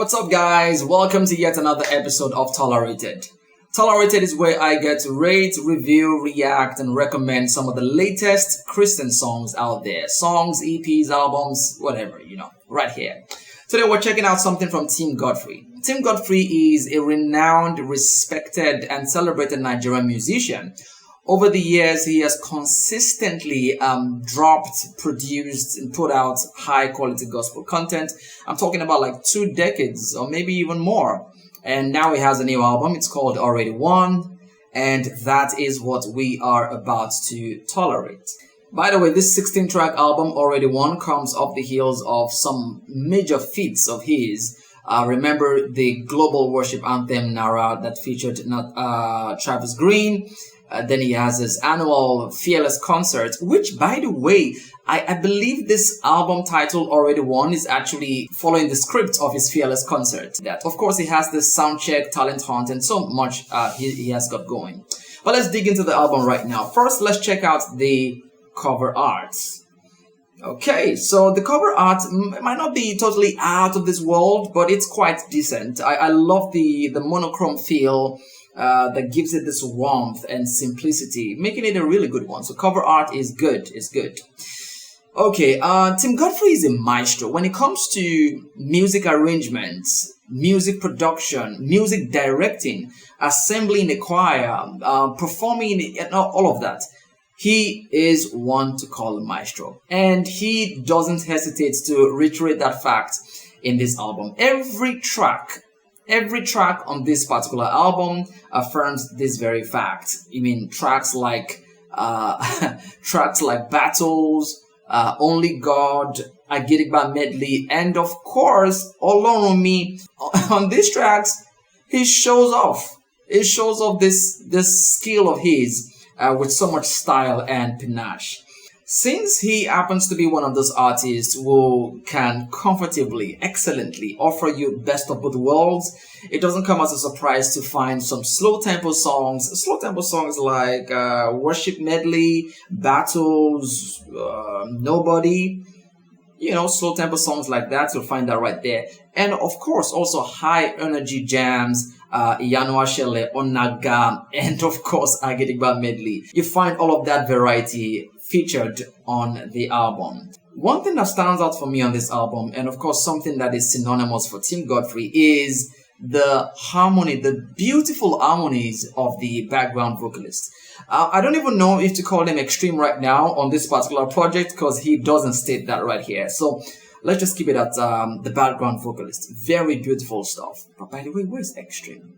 What's up, guys? Welcome to yet another episode of TOLArated. TOLArated is where I get to rate, review, react, and recommend some of the latest Christian songs out there. Songs, EPs, albums, whatever, right here. Today we're checking out something from Team Godfrey. Team Godfrey is a renowned, respected, and celebrated Nigerian musician. Over the years, he has consistently dropped, produced, and put out high-quality gospel content. I'm talking about like 2 decades or maybe even more. And now he has a new album. It's called Already Won. And that is what we are about to tolerate. By the way, this 16-track album, Already Won, comes off the heels of some major feats of his. Remember the global worship anthem, Nara, that featured Travis Green. Then he has his annual Fearless concert, which, by the way, I believe this album title Already Won is actually following the script of his Fearless concert. That, of course, he has this sound check, talent hunt, and so much he has got going. But let's dig into the album right now. First, let's check out the cover art. Okay, so the cover art might not be totally out of this world, but it's quite decent. I love the monochrome feel. That gives it this warmth and simplicity, making it a really good one. So cover art is good. It's good. Okay, Team Godfrey is a maestro when it comes to music arrangements, music production, music directing, assembling a choir, performing, all of that. He is one to call a maestro, and he doesn't hesitate to reiterate that fact in this album. Every track on this particular album affirms this very fact. I mean, tracks like Battles, Only God, Agidigba Medley, and of course, Olorunmi. On these tracks, he shows off. He shows off this skill of his with so much style and panache. Since he happens to be one of those artists who can comfortably, excellently offer you best of both worlds, it doesn't come as a surprise to find some slow tempo songs like Worship Medley, Battles, Nobody, slow tempo songs like that. You'll find that right there. And of course, also high energy jams, Iyanu Ashele, Onaga, and of course, Agidigba Medley. You find all of that variety featured on the album. One thing that stands out for me on this album, and of course something that is synonymous for Team Godfrey, is the harmony, the beautiful harmonies of the background vocalist. I don't even know if to call them extreme right now on this particular project because he doesn't state that right here. So let's just keep it at the background vocalist. Very beautiful stuff. But by the way, where's extreme?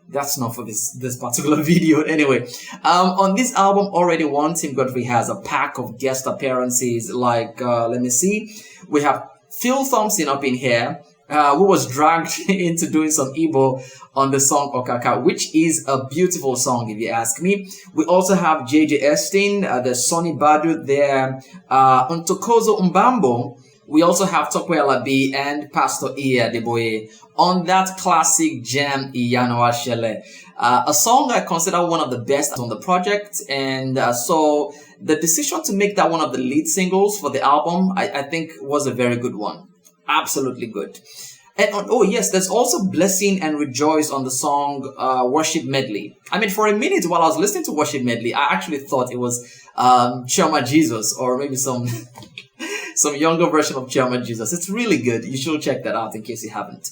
That's not for this particular video. Anyway, on this album, Already Won, Team Godfrey has a pack of guest appearances like, let me see. We have Phil Thompson up in here, who was dragged into doing some Igbo on the song Okaka, which is a beautiful song if you ask me. We also have JJ Estin, the Sonny Badu there, Ntokozo Mbambo. We also have Tokwe Alabi and Pastor Iya Deboye on that classic jam Iyanu Ashele, a song I consider one of the best on the project. And so the decision to make that one of the lead singles for the album, I think was a very good one. Absolutely good. And oh yes, there's also Blessing and Rejoice on the song Worship Medley. I mean, for a minute while I was listening to Worship Medley, I actually thought it was Chioma Jesus or maybe some younger version of Chioma Jesus. It's really good. You should check that out in case you haven't.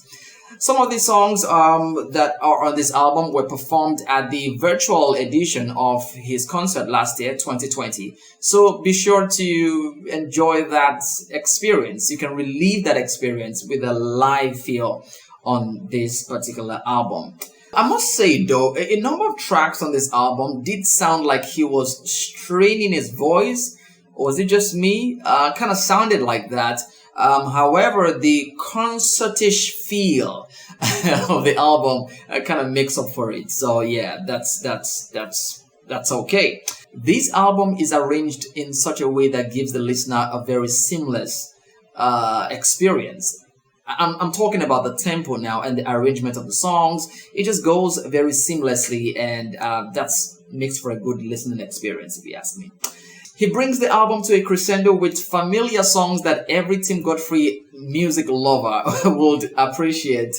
Some of these songs that are on this album were performed at the virtual edition of his concert last year, 2020. So be sure to enjoy that experience. You can relive that experience with a live feel on this particular album. I must say though, a number of tracks on this album did sound like he was straining his voice. Or was it just me? Kind of sounded like that. However, the concertish feel of the album kind of makes up for it. So yeah, that's okay. This album is arranged in such a way that gives the listener a very seamless experience. I'm talking about the tempo now and the arrangement of the songs. It just goes very seamlessly, and that's makes for a good listening experience, if you ask me. He brings the album to a crescendo with familiar songs that every Tim Godfrey music lover would appreciate.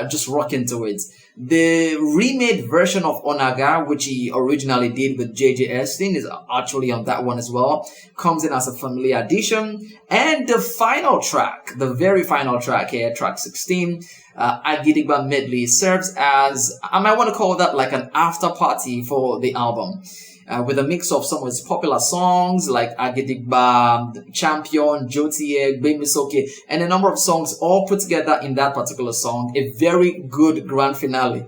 Just rock into it. The remade version of Onaga, which he originally did with J.J. Estin, is actually on that one as well. Comes in as a familiar addition. And the final track, the very final track here, track 16, Agidigba Medley, serves as, I might want to call that like an after party for the album. With a mix of some of his popular songs like Agidigba, Champion, Jotie, Bemisoke, and a number of songs all put together in that particular song. A very good grand finale.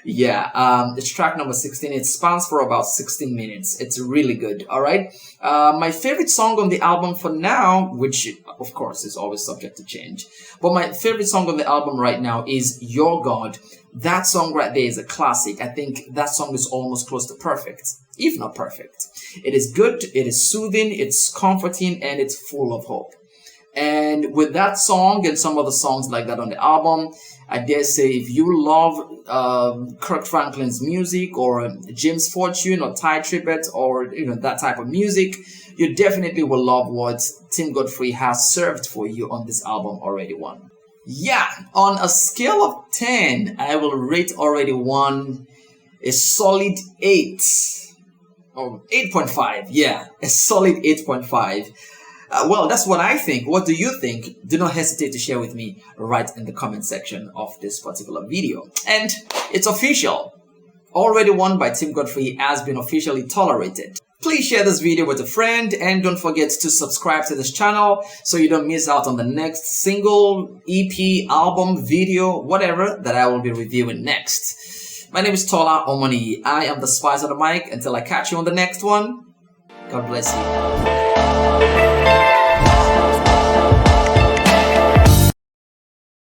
It's track number 16. It spans for about 16 minutes. It's really good. All right. My favorite song on the album for now, which of course is always subject to change, but my favorite song on the album right now is Your God. That song right there is a classic. I think that song is almost close to perfect, if not perfect. It is good, it is soothing, it's comforting, and it's full of hope. And with that song and some other songs like that on the album, I dare say if you love Kirk Franklin's music or James Fortune or Ty Tribbett or that type of music, you definitely will love what Tim Godfrey has served for you on this album, Already Won. Yeah, on a scale of 10, I will rate Already Won a solid 8 or 8.5. Yeah, a solid 8.5. Well, that's what I think. What do you think? Do not hesitate to share with me right in the comment section of this particular video. And it's official. Already Won by Tim Godfrey has been officially tolerated. Please share this video with a friend and don't forget to subscribe to this channel so you don't miss out on the next single, EP, album, video, whatever that I will be reviewing next. My name is Tola Omoni. I am the Spice on the mic. Until I catch you on the next one, God bless you.